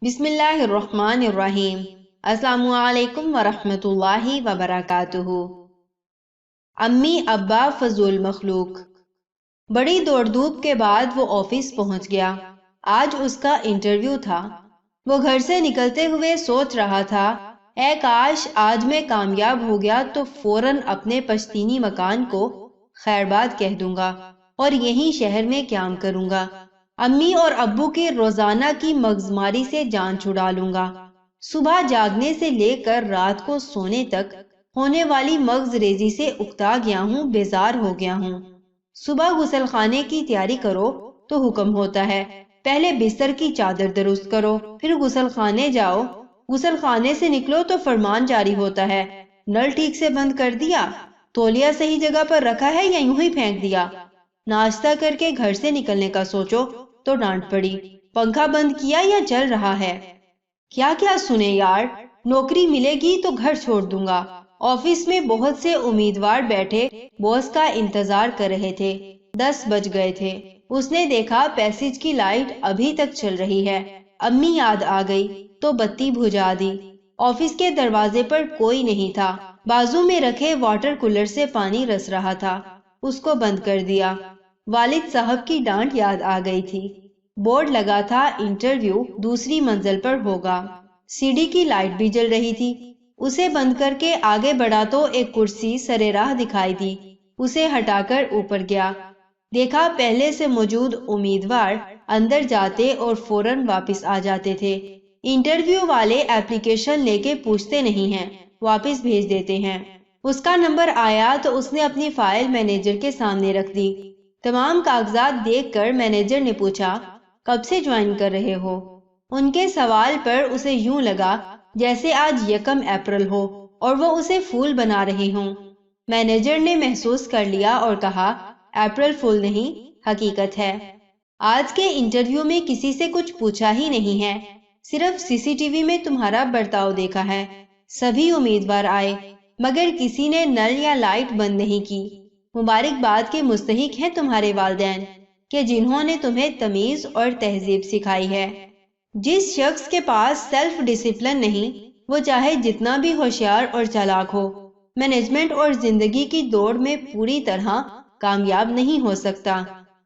بسم اللہ الرحمن الرحیم۔ السلام علیکم ورحمۃ اللہ وبرکاتہ۔ امی ابا فضول مخلوق۔ بڑی دوڑ دھوپ کے بعد وہ آفس پہنچ گیا۔ آج اس کا انٹرویو تھا۔ وہ گھر سے نکلتے ہوئے سوچ رہا تھا، اے کاش آج میں کامیاب ہو گیا تو فوراً اپنے پشتینی مکان کو خیرباد کہہ دوں گا اور یہیں شہر میں قیام کروں گا۔ امی اور ابو کی روزانہ کی مغزماری سے جان چھڑا لوں گا۔ صبح جاگنے سے لے کر رات کو سونے تک ہونے والی مغز ریزی سے اکتا گیا ہوں، بیزار ہو گیا ہوں۔ صبح غسل خانے کی تیاری کرو تو حکم ہوتا ہے، پہلے بستر کی چادر درست کرو، پھر غسل خانے جاؤ۔ غسل خانے سے نکلو تو فرمان جاری ہوتا ہے، نل ٹھیک سے بند کر دیا، تولیہ صحیح جگہ پر رکھا ہے یا یوں ہی پھینک دیا۔ ناشتہ کر کے گھر سے نکلنے کا سوچو تو ڈانٹ پڑی، پنکھا بند کیا یا چل رہا ہے۔ کیا کیا سنے یار، نوکری ملے گی تو گھر چھوڑ دوں گا۔ آفس میں بہت سے امیدوار بیٹھے باس کا انتظار کر رہے تھے۔ 10 بج گئے تھے۔ اس نے دیکھا پیسیج کی لائٹ ابھی تک چل رہی ہے۔ امی یاد آ گئی تو بتی بجھا دی۔ آفس کے دروازے پر کوئی نہیں تھا۔ بازو میں رکھے واٹر کولر سے پانی رس رہا تھا، اس کو بند کر دیا۔ والد صاحب کی ڈانٹ یاد آ گئی تھی۔ بورڈ لگا تھا، انٹرویو دوسری منزل پر ہوگا۔ سیڑھی کی لائٹ بھی جل رہی تھی۔ اسے بند کر کے آگے بڑھا تو ایک کرسی سرے راہ دکھائی دی۔ اسے ہٹا کر اوپر گیا، دیکھا پہلے سے موجود امیدوار اندر جاتے اور فوراً واپس آ جاتے تھے۔ انٹرویو والے ایپلیکیشن لے کے پوچھتے نہیں ہیں، واپس بھیج دیتے ہیں۔ اس کا نمبر آیا تو اس نے اپنی فائل مینیجر کے سامنے رکھ دی۔ تمام کاغذات دیکھ کر مینیجر نے پوچھا، کب سے جوائن کر رہے ہو؟ ان کے سوال پر اسے یوں لگا جیسے آج 1 اپریل ہو اور وہ اسے پھول بنا رہے ہوں۔ مینیجر نے محسوس کر لیا اور کہا، اپریل فول نہیں، حقیقت ہے۔ آج کے انٹرویو میں کسی سے کچھ پوچھا ہی نہیں ہے، صرف سی سی ٹی وی میں تمہارا برتاؤ دیکھا ہے۔ سبھی امیدوار آئے مگر کسی نے نل یا لائٹ بند نہیں کی۔ مبارکباد کے مستحق ہیں تمہارے والدین کہ جنہوں نے تمہیں تمیز اور تہذیب سکھائی ہے۔ جس شخص کے پاس سیلف ڈسپلن نہیں، وہ چاہے جتنا بھی ہوشیار اور چالاک ہو، مینجمنٹ اور زندگی کی دوڑ میں پوری طرح کامیاب نہیں ہو سکتا۔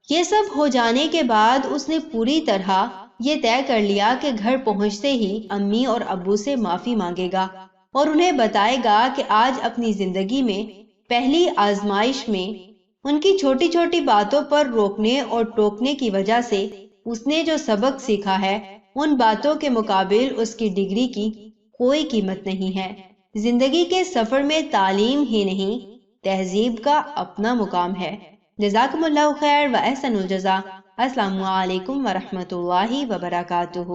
یہ سب ہو جانے کے بعد اس نے پوری طرح یہ طے کر لیا کہ گھر پہنچتے ہی امی اور ابو سے معافی مانگے گا اور انہیں بتائے گا کہ آج اپنی زندگی میں پہلی آزمائش میں ان کی چھوٹی چھوٹی باتوں پر روکنے اور ٹوکنے کی وجہ سے اس نے جو سبق سیکھا ہے، ان باتوں کے مقابل اس کی ڈگری کی کوئی قیمت نہیں ہے۔ زندگی کے سفر میں تعلیم ہی نہیں، تہذیب کا اپنا مقام ہے۔ جزاکم اللہ خیر و احسن الجزا۔ السلام علیکم ورحمۃ اللہ وبرکاتہ۔